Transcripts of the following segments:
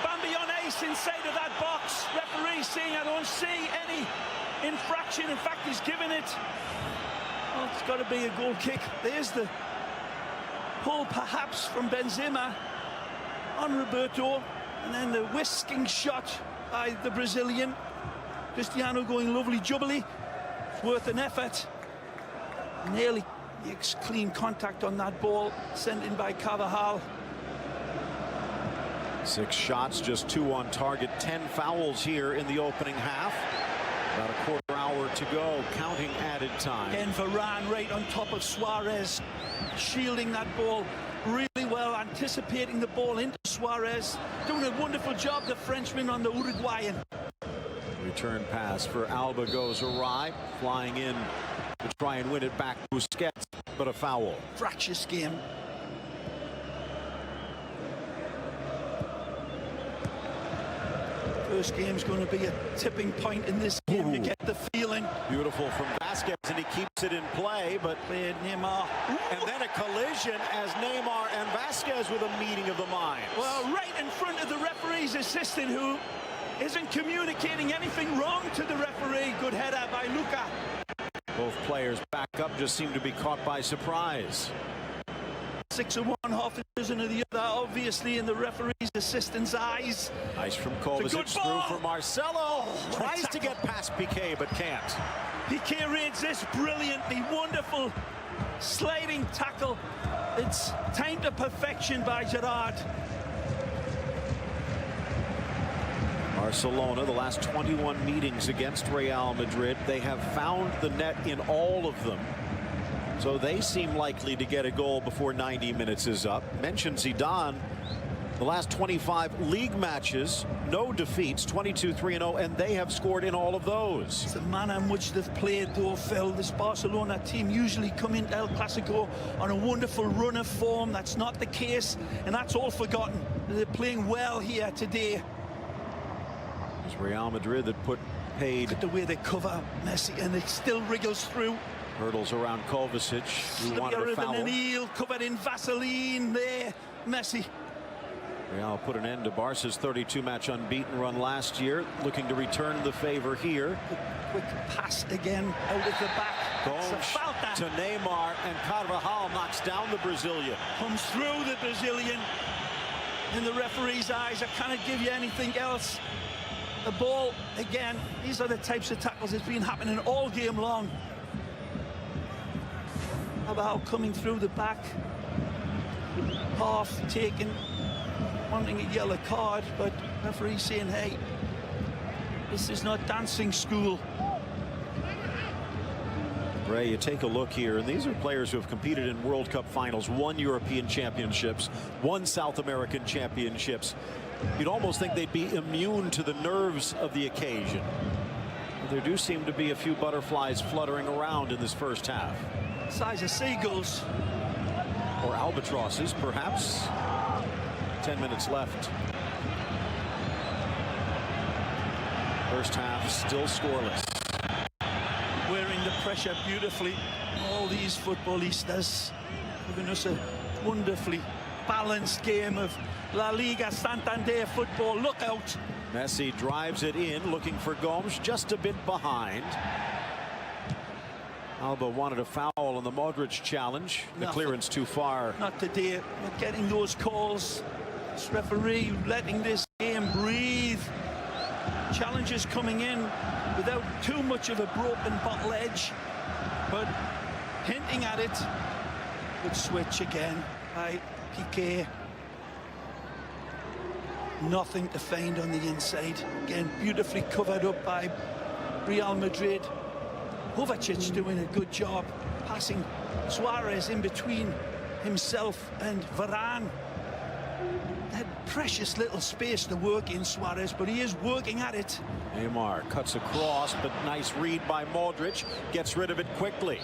Bambi on ace inside of that box. Referee saying I don't see any infraction. In fact, he's given it. Well, it's got to be a goal kick. There's the pull perhaps from Benzema on Roberto, and then the whisking shot by the Brazilian. Cristiano going lovely jubbly. It's worth an effort. Nearly makes clean contact on that ball sent in by Carvajal. 6 shots, just 2 on target. 10 fouls here in the opening half. About a quarter hour to go, counting added time. Again, Varane right on top of Suarez, shielding that ball really well, anticipating the ball into Suarez. Doing a wonderful job, the Frenchman on the Uruguayan. Return pass for Alba goes awry, flying in to try and win it back to Busquets, but a foul. Fractious game. First game's going to be a tipping point in this game. You get the feeling. Beautiful from Vasquez, and he keeps it in play, but Neymar. And then a collision as Neymar and Vasquez with a meeting of the minds. Well, right in front of the referee's assistant, who isn't communicating anything wrong to the referee. Good header by Luka. Both players back up, just seem to be caught by surprise. 6 of one, half a dozen of the other, obviously in the referee's assistant's eyes. Nice from Kovacic, through for Marcelo. Tries to get past Piqué, but can't. Piqué reads this brilliantly. Wonderful sliding tackle. It's timed to perfection by Gerrard. Barcelona, the last 21 meetings against Real Madrid, they have found the net in all of them. So they seem likely to get a goal before 90 minutes is up. Mentioned Zidane, the last 25 league matches, no defeats, 22-3-0, and they have scored in all of those. It's the manner in which they've played, though, Phil. This Barcelona team usually come into El Clasico on a wonderful run of form. That's not the case, and that's all forgotten. They're playing well here today. It's Real Madrid that paid. Look at the way they cover Messi, and it still wriggles through. Hurdles around Kovacic, who wanted a foul. And heel covered in Vaseline there, Messi. Real put an end to Barca's 32-match unbeaten run last year, looking to return the favor here. Quick pass again out of the back. Gomes to Neymar, and Carvajal knocks down the Brazilian. Comes through the Brazilian. In the referee's eyes, I can't give you anything else. The ball, again, these are the types of tackles that's been happening all game long. About coming through the back, half taken, wanting a yellow card, but referee saying, hey, this is not dancing school. Ray, you take a look here, and these are players who have competed in World Cup finals, won European championships, won South American championships. You'd almost think they'd be immune to the nerves of the occasion. But there do seem to be a few butterflies fluttering around in this first half. Size of seagulls. Or albatrosses, perhaps. 10 minutes left. First half still scoreless. Wearing the pressure beautifully. All these footballistas giving us a wonderfully balanced game of La Liga Santander football. Look out. Messi drives it in, looking for Gomes, just a bit behind. Alba wanted a foul on the Modric challenge. The clearance too far. Not today. Not getting those calls. This referee letting this game breathe. Challenges coming in without too much of a broken bottle edge, but hinting at it. Good switch again by Piqué. Nothing to find on the inside. Again, beautifully covered up by Real Madrid. Kovacic doing a good job passing Suarez in between himself and Varane. That precious little space to work in, Suarez, but he is working at it. Neymar cuts across, but nice read by Modric. Gets rid of it quickly.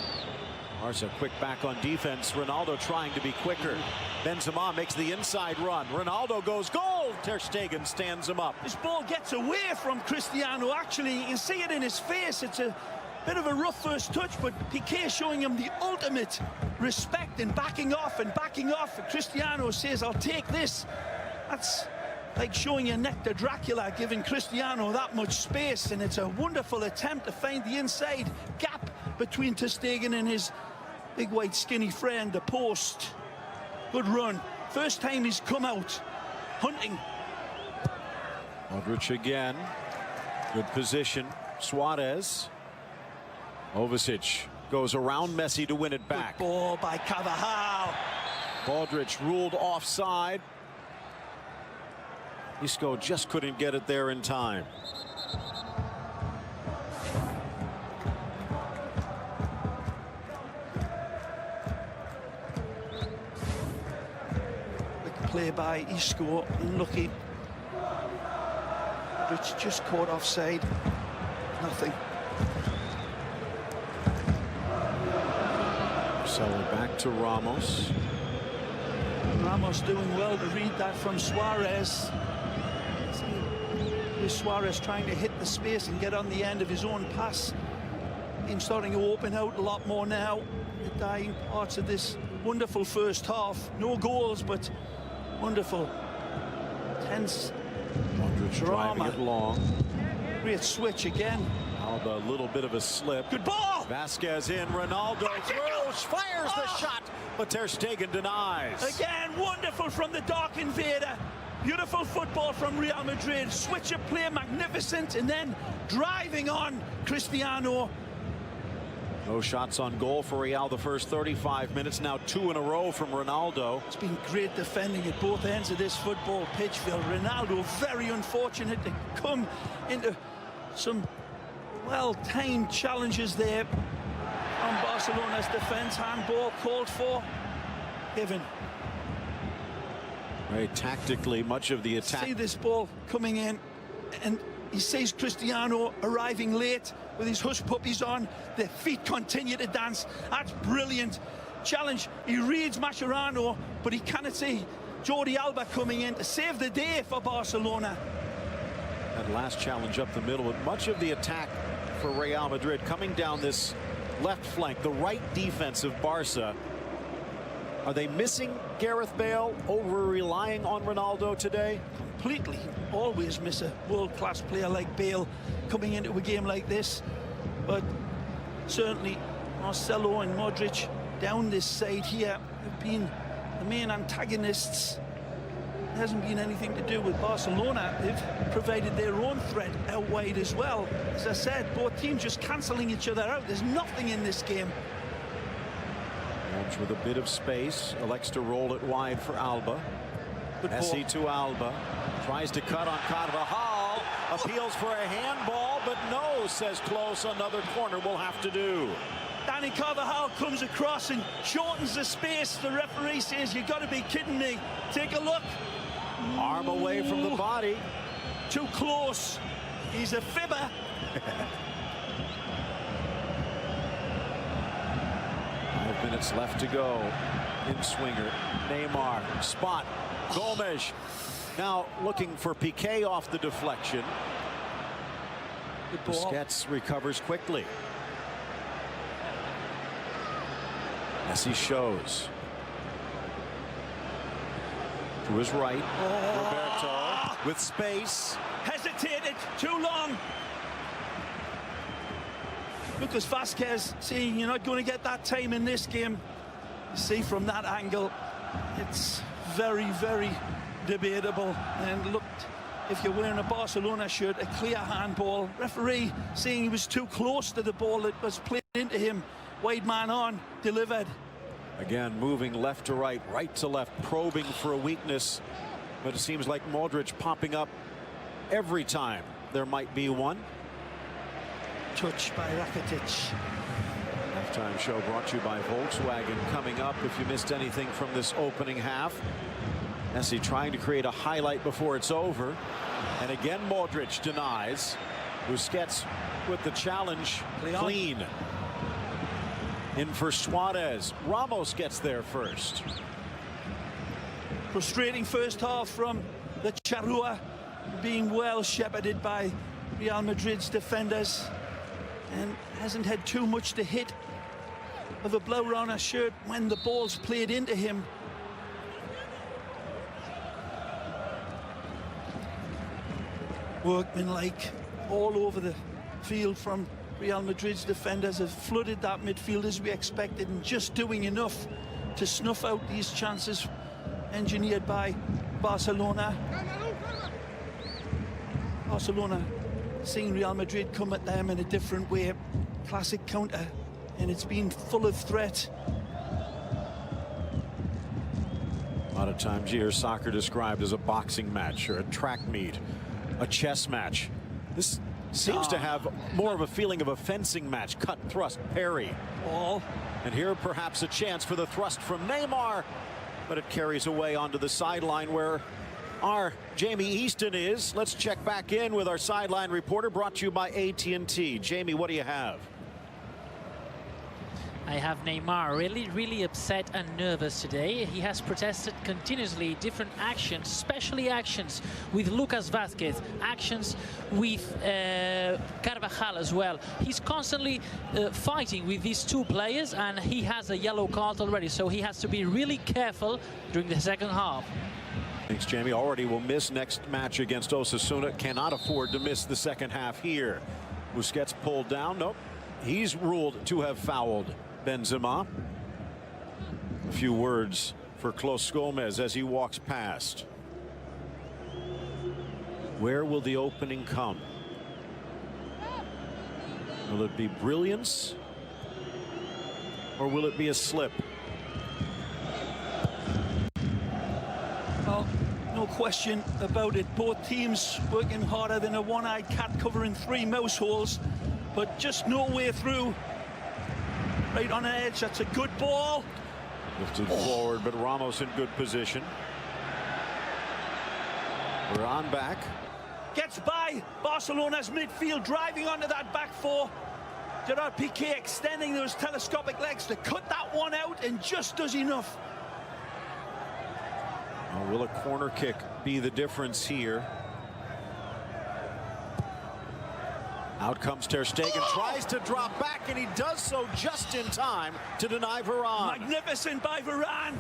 Barca quick back on defense. Ronaldo trying to be quicker. Benzema makes the inside run. Ronaldo goes goal. Ter Stegen stands him up. This ball gets away from Cristiano. Actually, you can see it in his face. It's a bit of a rough first touch, but Piqué showing him the ultimate respect and backing off. Cristiano says, I'll take this. That's like showing your neck to Dracula, giving Cristiano that much space, and it's a wonderful attempt to find the inside gap between ter Stegen and his big white skinny friend, the post. Good run. First time he's come out hunting. Modric again. Good position. Suarez. Kovacic goes around Messi to win it back. Good ball by Carvajal. Modric ruled offside. Isco just couldn't get it there in time. Play by Isco, unlucky. Modric just caught offside. Nothing. Marcelo back to Ramos. Ramos doing well to read that from Suarez. Here's Suarez trying to hit the space and get on the end of his own pass. He's starting to open out a lot more now. The dying parts of this wonderful first half. No goals, but wonderful, tense Modric driving it long. Great switch again. Alba, a little bit of a slip. Good ball. Vasquez in. Ronaldo throws, fires the shot, but ter Stegen denies. Again, wonderful from the dark invader. Beautiful football from Real Madrid. Switch of play, magnificent, and then driving on Cristiano. No shots on goal for Real the first 35 minutes. Now 2 in a row from Ronaldo. It's been great defending at both ends of this football pitch, Phil. Ronaldo very unfortunate to come into some well-timed challenges there on Barcelona's defense. Handball called for. Given. Very tactically, much of the attack. See this ball coming in, and he sees Cristiano arriving late with his hush puppies on. The feet continue to dance. That's brilliant. Challenge. He reads Mascherano, but he cannot see Jordi Alba coming in to save the day for Barcelona. That last challenge up the middle, with much of the attack for Real Madrid coming down this left flank, the right defense of Barca. Are they missing Gareth Bale, over relying on Ronaldo today? Completely. Always miss a world-class player like Bale coming into a game like this. But certainly Marcelo and Modric down this side here have been the main antagonists. It hasn't been anything to do with Barcelona. They've provided their own threat out wide as well. As I said, both teams just cancelling each other out. There's nothing in this game. With a bit of space, elects to roll it wide for Alba. Messi to Alba, tries to cut on Carvajal, appeals for a handball, but no, says Close. Another corner will have to do. Danny Carvajal comes across and shortens the space. The referee says, "You've got to be kidding me." Take a look. Arm away from the body. Too close. He's a fibber. 5 minutes left to go. In swinger. Neymar. Spot. Gomes. Now looking for Piqué off the deflection. Busquets recovers quickly. Messi shows. To his right. Roberto with space. Hesitated too long. Lucas Vasquez saying, "You're not going to get that time in this game." You see from that angle, it's very, very debatable. And look, if you're wearing a Barcelona shirt, a clear handball. Referee saying he was too close to the ball that was played into him. Wide man on, delivered. Again, moving left to right, right to left, probing for a weakness. But it seems like Modric popping up every time there might be one. Touch by Rakitic. Halftime show brought to you by Volkswagen. Coming up, if you missed anything from this opening half, Messi trying to create a highlight before it's over. And again, Modric denies. Busquets with the challenge. Clean. In for Suarez. Ramos gets there first. Frustrating first half from the Charrua, being well shepherded by Real Madrid's defenders, and hasn't had too much to hit of a Blaugrana shirt when the ball's played into him. workmanlike all over the field from Real Madrid's defenders. Have flooded that midfield as we expected, and just doing enough to snuff out these chances engineered by Barcelona. Barcelona seeing Real Madrid come at them in a different way. Classic counter, and it's been full of threat. A lot of times you hear soccer described as a boxing match or a track meet, a chess match. This seems to have more of a feeling of a fencing match. Cut, thrust, parry. Ball. And here perhaps a chance for the thrust from Neymar, but it carries away onto the sideline where our Jamie Easton is. Let's check back in with our sideline reporter, brought to you by AT&T. Jamie, what do you have? I have Neymar really upset and nervous today. He has protested continuously different actions, especially actions with Lucas Vázquez, actions with Carvajal as well. He's constantly fighting with these two players, and he has a yellow card already, so he has to be really careful during the second half. Thanks, Jamie. Already will miss next match against Osasuna. Cannot afford to miss the second half here. Busquets pulled down. Nope. He's ruled to have fouled Benzema. A few words for Clos Gomez as he walks past. Where will the opening come? Will it be brilliance, or will it be a slip? Well, no question about it. Both teams working harder than a one-eyed cat covering 3 mouse holes, but just no way through. Right on the edge. That's a good ball. Lifted forward, but Ramos in good position. We're on back. Gets by Barcelona's midfield, driving onto that back four. Gerard Piqué extending those telescopic legs to cut that one out, and just does enough. Will a corner kick be the difference here? Out comes Ter Stegen, tries to drop back, and he does so just in time to deny Varane. Magnificent by Varane.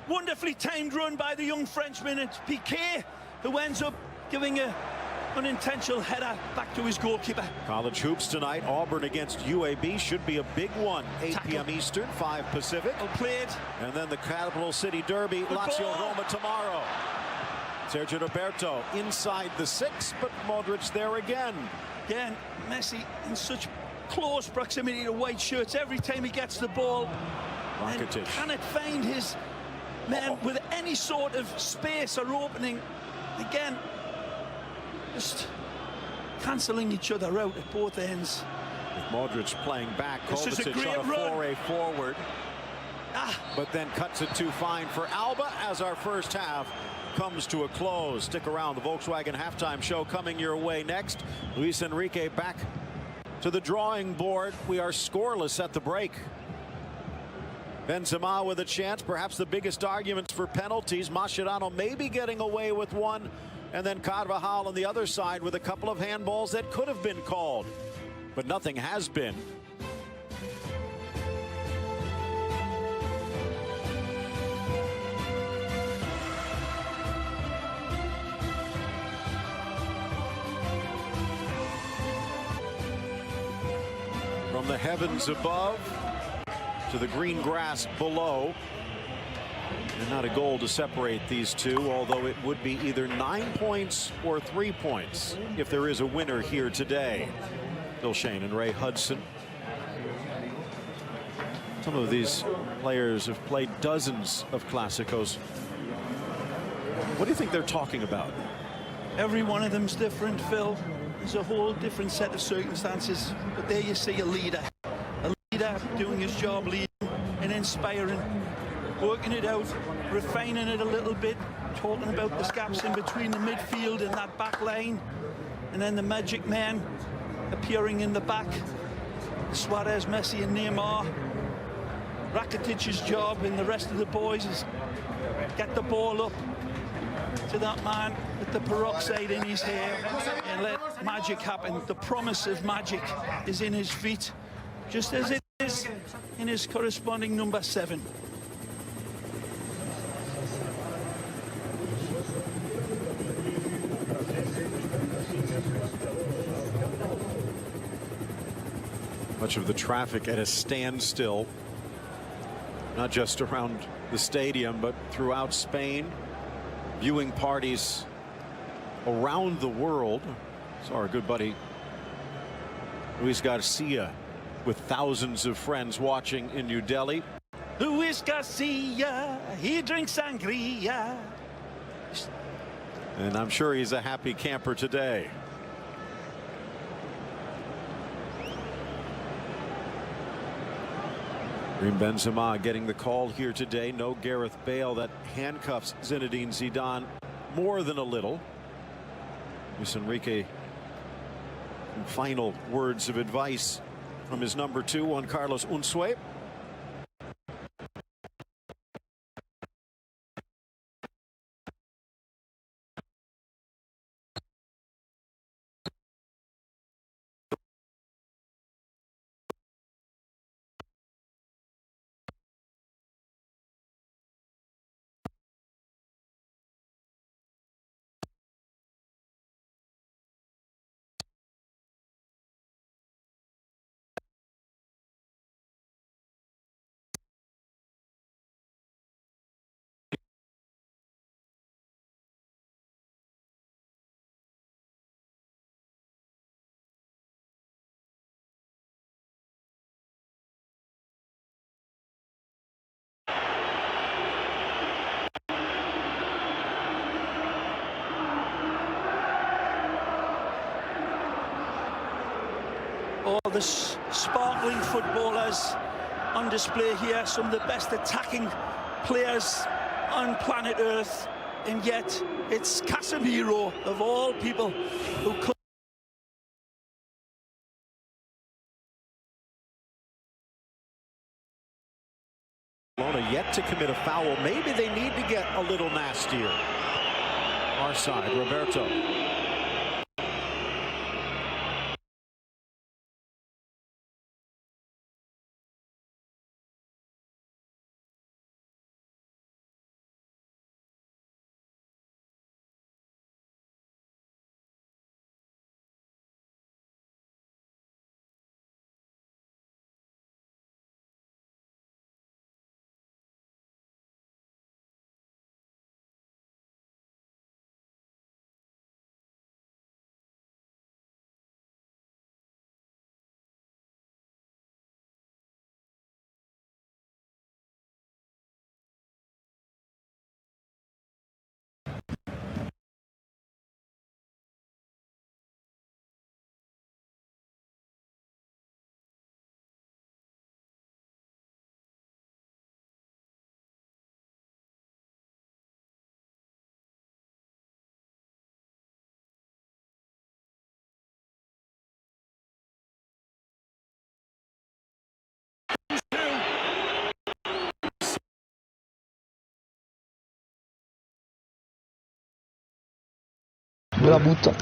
Wonderfully timed run by the young Frenchman. It's Piqué who ends up giving an unintentional header back to his goalkeeper. College hoops tonight. Auburn against UAB should be a big one. 8 p.m. Eastern, 5 Pacific. Well played. And then the Capital City Derby, Lazio Roma tomorrow. Sergio Roberto inside the 6, but Modric there again. Again, Messi in such close proximity to white shirts every time he gets the ball. And cannot find his men with any sort of space or opening. Again, just cancelling each other out at both ends. With Modric playing back, This is a Kovacic great on a run. foray forward. But then cuts it too fine for Alba as our first half comes to a close. Stick around. The Volkswagen halftime show coming your way next. Luis Enrique back to the drawing board. We are scoreless at the break. Benzema with a chance, perhaps the biggest arguments for penalties. Mascherano maybe getting away with one, and then Carvajal on the other side with a couple of handballs that could have been called, but nothing has been. From the heavens above to the green grass below. And not a goal to separate these two, although it would be either 9 points or 3 points if there is a winner here today. Bill Shane and Ray Hudson. Some of these players have played dozens of Clásicos. What do you think they're talking about? Every one of them's different, Phil. There's a whole different set of circumstances. But there you see a leader doing his job, leading and inspiring, working it out, refining it a little bit, talking about the gaps in between the midfield and that back line, and then the magic man appearing in the back. Suarez, Messi and Neymar. Rakitic's job and the rest of the boys is get the ball up to that man with the peroxide in his hair and let magic happen. The promise of magic is in his feet, just as it is in his corresponding number 7. Much of the traffic at a standstill, not just around the stadium, but throughout Spain. Viewing parties around the world. Saw our good buddy Luis Garcia with thousands of friends watching in New Delhi. Luis Garcia, he drinks sangria. And I'm sure he's a happy camper today. Karim Benzema getting the call here today. No Gareth Bale. That handcuffs Zinedine Zidane more than a little. Luis Enrique, some final words of advice from his number 2, Juan Carlos Unzué. All the sparkling footballers on display here, some of the best attacking players on planet Earth, and yet it's Casemiro of all people who could. Barcelona yet to commit a foul. Maybe they need to get a little nastier. Our side, Roberto. Me la butta.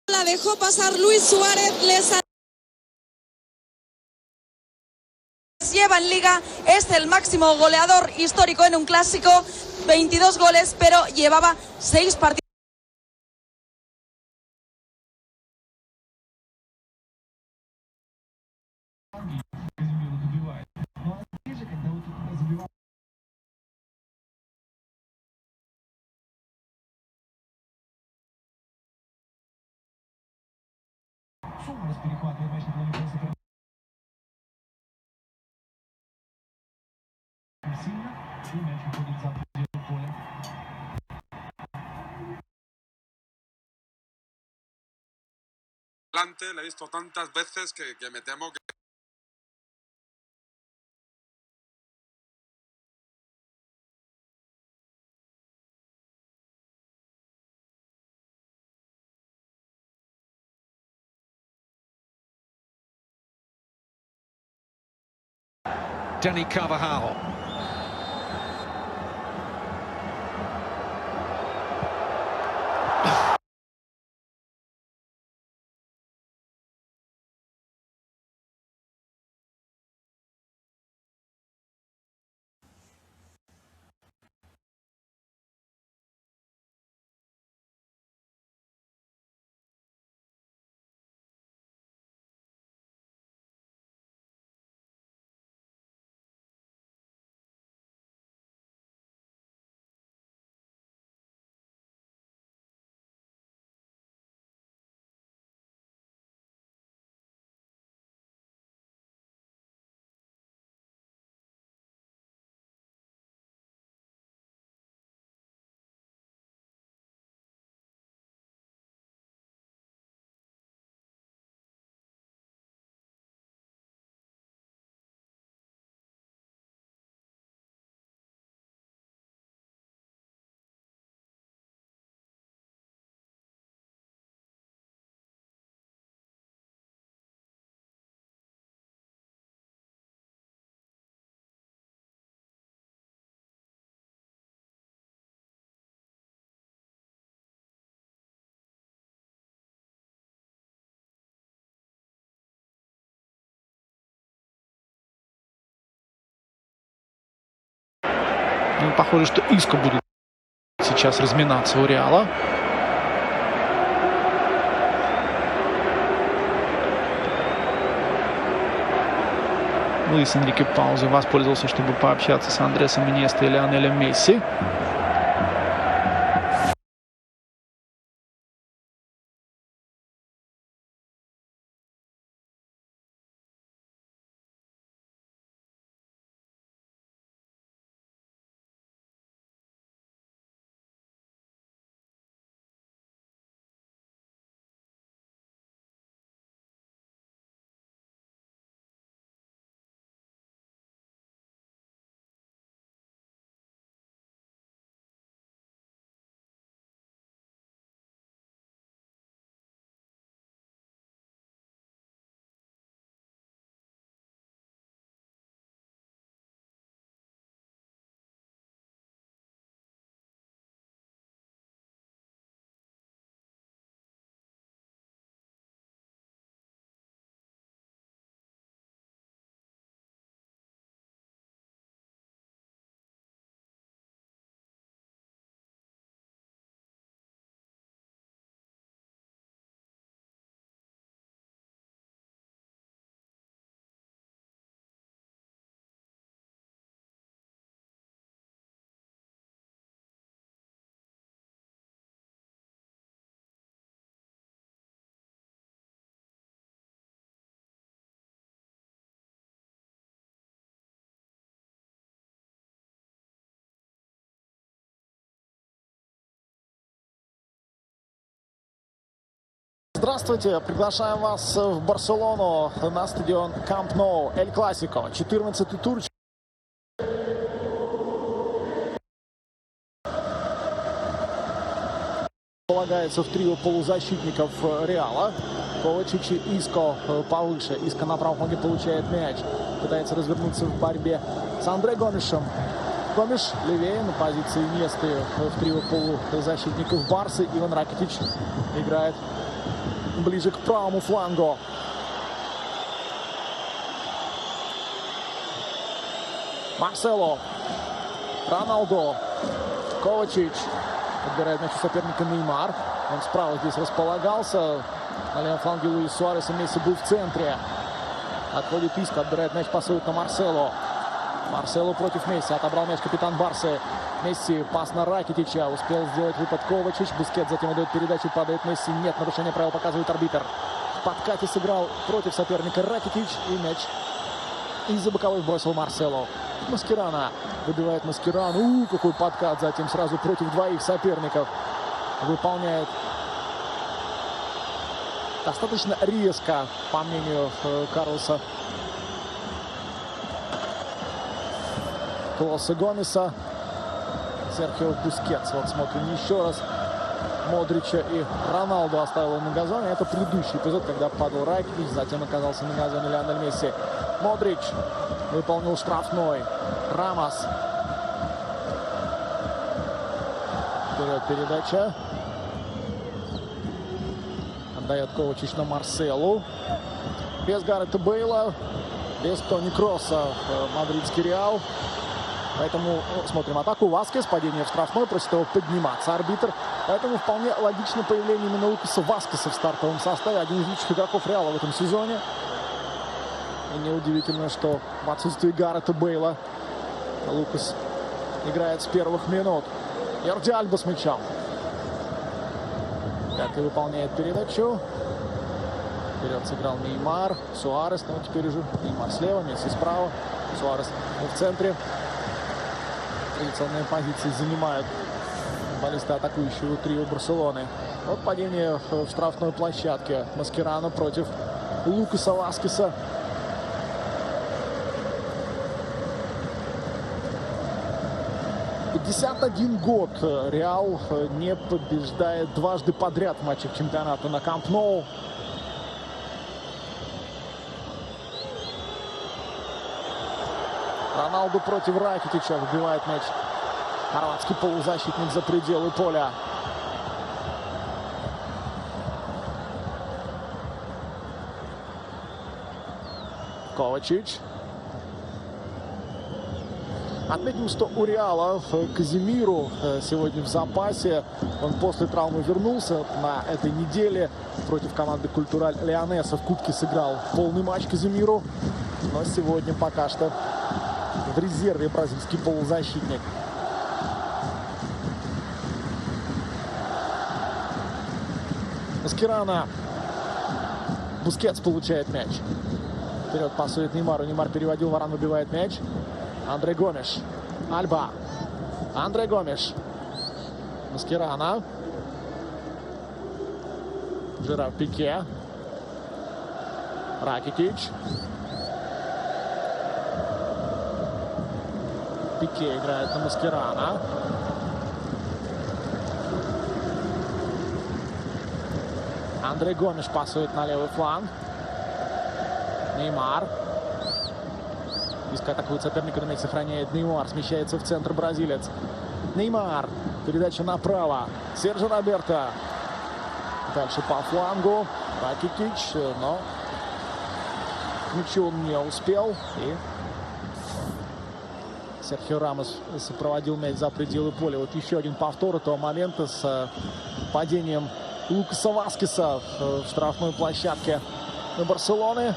La dejó pasar Luis Suárez, les lleva en Liga, es el máximo goleador histórico en un clásico, 22 goles, pero llevaba 6 partidos. Le he visto tantas veces que me temo que Danny Carvajal. Ну, похоже, что Иско будет сейчас разминаться у Реала. Луис Энрике паузой воспользовался, чтобы пообщаться с Андресом Иньестой и Лионелем Месси. Здравствуйте, приглашаем вас в Барселону на стадион Камп Ноу. Эль Классико, 14-й тур. Полагается в трио полузащитников Реала. Ковачич и Иско повыше. Иско на правом фланге получает мяч. Пытается развернуться в борьбе с Андре Гомешем. Гомеш левее на позиции Иньесты в трио полузащитников Барсы. Иван Ракитич играет ближе к правому флангу. Марсело. Роналдо. Ковачич. Отбирает мяч у соперника Неймар. Он справа здесь располагался. На левом фланге Луис Суарес и Месси был в центре. Отходит Иско. Отбирает мяч, пасует на Марсело. Марсело против Месси. Отобрал мяч капитан Барсы. Месси, пас на Ракитича. Успел сделать выпад Ковачич. Бускет затем отдает передачу. Падает Месси. Нет, нарушение правил показывает арбитр. В подкате сыграл против соперника Ракитич. И мяч из-за боковой бросил Марсело. Маскерана. Выбивает Маскерану. Какой подкат. Затем сразу против двоих соперников. Выполняет достаточно резко, по мнению Карлоса Клоса Гомеса. Серхио Бускетс. Вот смотрим еще раз. Модрича и Роналду оставил на газоне. Это предыдущий эпизод, когда падал Ракитич, затем оказался на газоне Лионель Месси. Модрич выполнил штрафной. Рамос. Вперед передача. Отдает Ковачич на Марселу. Без Гаррета Бейла, без Тони Кросса мадридский Реал. Поэтому смотрим атаку. Васкес, падение в штрафной, просит его подниматься арбитр. Поэтому вполне логично появление именно Лукаса Васкеса в стартовом составе. Один из лучших игроков Реала в этом сезоне. И неудивительно, что в отсутствии Гаррета Бейла Лукас играет с первых минут. Йорди Альба с мячом. Как и выполняет передачу. Вперед сыграл Неймар. Суарес, но теперь уже Неймар слева, Месси справа. Суарес в центре. Традиционные позиции занимают футболисты атакующего трио Барселоны. Вот падение в штрафной площадке. Маскерано против Лукаса Васкеса. — 51 год Реал не побеждает дважды подряд в матчах чемпионата на Камп Ноу. Роналду против Ракитича. Вбивает мяч хорватский полузащитник за пределы поля. Ковачич. Отметим, что у Реала Казимиру сегодня в запасе. Он после травмы вернулся на этой неделе. Против команды Культураль Леонеса в Кубке сыграл полный матч Казимиру. Но сегодня пока что в резерве бразильский полузащитник. Маскерано. Бускетс получает мяч. Вперед пасует Неймару. Неймар переводил, Варан выбивает мяч. Андре Гомеш. Альба. Андре Гомеш. Маскерано. Жерар Пике. Ракитич. Пике играет на Маскерано. Андре Гомеш пасует на левый фланг. Неймар. Близко атакует соперника, но мяч сохраняет Неймар. Смещается в центр бразилец. Неймар. Передача направо. Серджо Роберто. Дальше по флангу. Ракитич. Но мячу он не успел. И Серхио Рамос сопроводил мяч за пределы поля. Вот еще один повтор этого момента с падением Лукаса Васкеса в штрафной площадке Барселоны.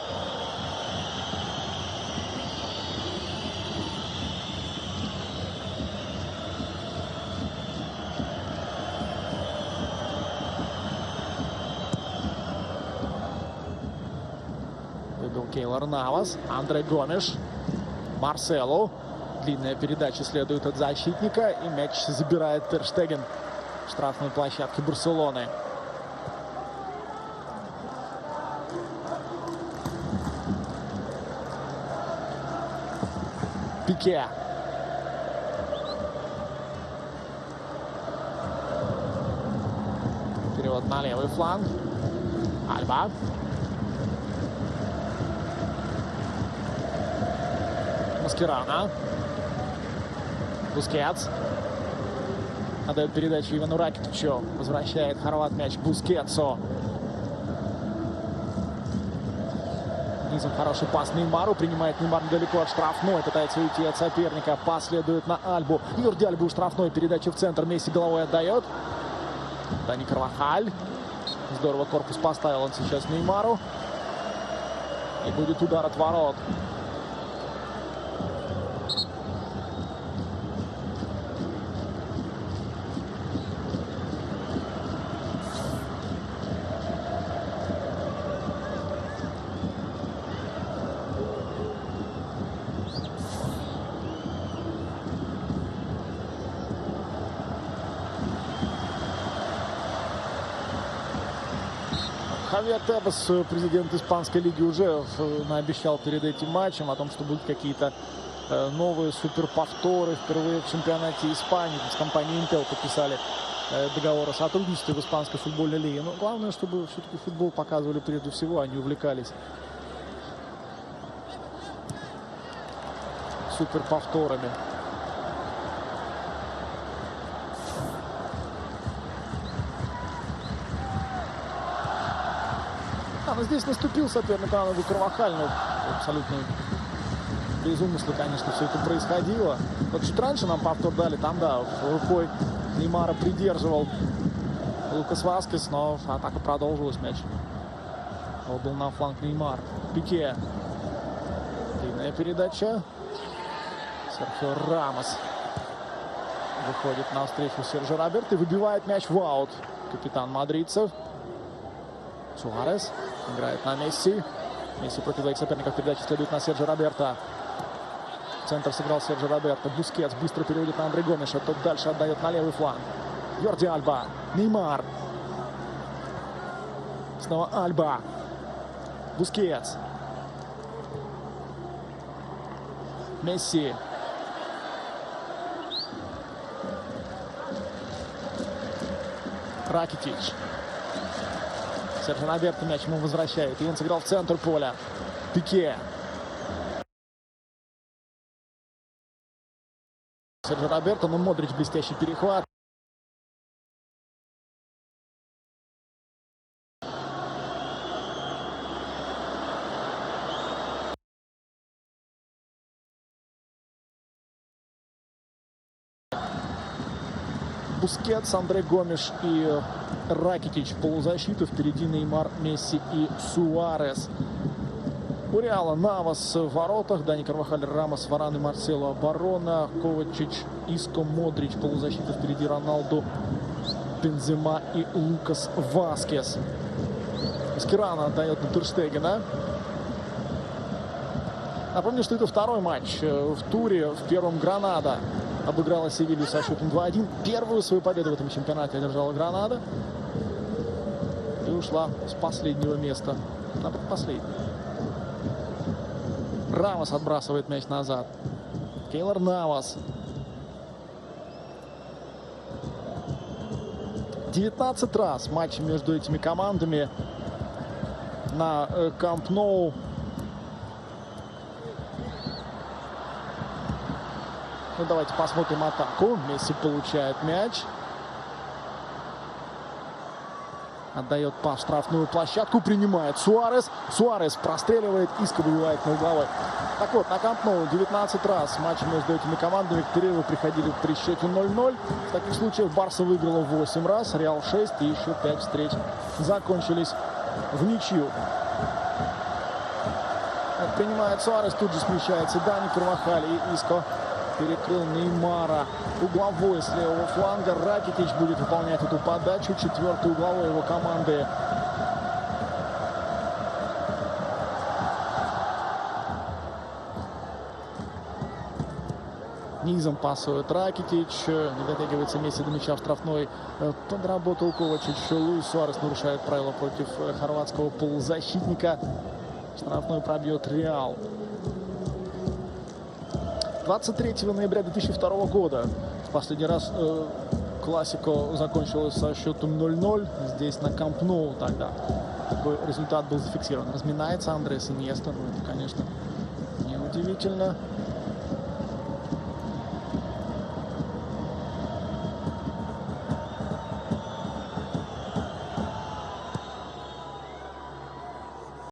Выбил Кейлор Навас. Андре Гомеш. Марселу. Длинная передача следует от защитника. И мяч забирает Тер Штеген в штрафной площадке Барселоны. Пике. Вперед на левый фланг. Альба. Маскерано. Бускетс. Отдает передачу Ивану Ракитичу. Возвращает хорват мяч Бускетсу. Низом хороший пас Неймару. Принимает Неймар недалеко от штрафной. Пытается уйти от соперника. Пас следует на Альбу. Йорди Альбу штрафной. Передача в центр. Месси головой отдает. Дани Карвахаль. Здорово корпус поставил он сейчас Неймару. И будет удар от ворот. Хавьер Тебас, президент испанской лиги, уже наобещал перед этим матчем о том, что будут какие-то новые суперповторы. Впервые в чемпионате Испании с компанией Intel подписали договора о сотрудничестве в испанской футбольной лиге. Но главное, чтобы все-таки футбол показывали прежде всего, а не увлекались супер повторами. Но здесь наступил соперник на ногу Карвахаль, абсолютно без умысла, конечно, все это происходило. Вот чуть раньше нам повтор дали, там, да, рукой Неймара придерживал Лукас Васкес, но атака продолжилась, мяч отдал на фланг Неймар. Пике. Длинная передача. Серхио Рамос выходит навстречу Сержу Роберто и выбивает мяч в аут. Капитан мадридцев. Суарес играет на Месси. Месси против двоих соперников. Передача следует на Сержа Роберто. В центр сыграл Сержа Роберто. Бускетс быстро переводит на Андре Гомеша. Тот дальше отдает на левый фланг. Йорди Альба. Неймар. Снова Альба. Бускетс. Месси. Ракитич. Серхио Роберто мяч ему возвращает. И он сыграл в центр поля. Пике. Серхио Роберто, но Модрич блестящий перехват. Бускетс, Андре Гомеш и Ракитич в полузащиту. Впереди Неймар, Месси и Суарес. У Реала Навас в воротах. Дани Карвахаль, Рамос, Варан и Марсело оборона. Ковачич, Иско, Модрич полузащита. Впереди Роналду, Бензема и Лукас Васкес. Маскерано отдает на Тер Штегена. Напомню, что это второй матч в туре. В первом Гранада обыграла Севилью со счетом 2-1. Первую свою победу в этом чемпионате одержала Гранада. И ушла с последнего места на предпоследний. Рамос отбрасывает мяч назад. Кейлор Навас. 19 раз матчи между этими командами на Камп Ноу. Ну, давайте посмотрим атаку. Месси получает мяч. Отдает пас в штрафную площадку. Принимает Суарес. Суарес простреливает. Иско выбивает на угловой. Так вот, на Камп Ноу 19 раз матчи между этими командами к перерыву приходили при счете 0-0. В таких случаях Барса выиграла 8 раз. Реал 6. И еще 5 встреч закончились в ничью. Принимает Суарес. Тут же смещается Дани Карвахаль и Иско. Перекрыл Неймара. Угловой с левого фланга. Ракитич будет выполнять эту подачу. Четвертый угловой его команды. Низом пасует Ракитич. Не дотягивается Месси до мяча в штрафной. Подработал Ковачич. Луис Суарес нарушает правила против хорватского полузащитника. Штрафной пробьет Реал. 23 ноября 2002 года. В последний раз классико закончилось со счетом 0-0. Здесь на Камп Ноу тогда такой результат был зафиксирован. Разминается Андрес Иньеста. Ну, это, конечно, неудивительно.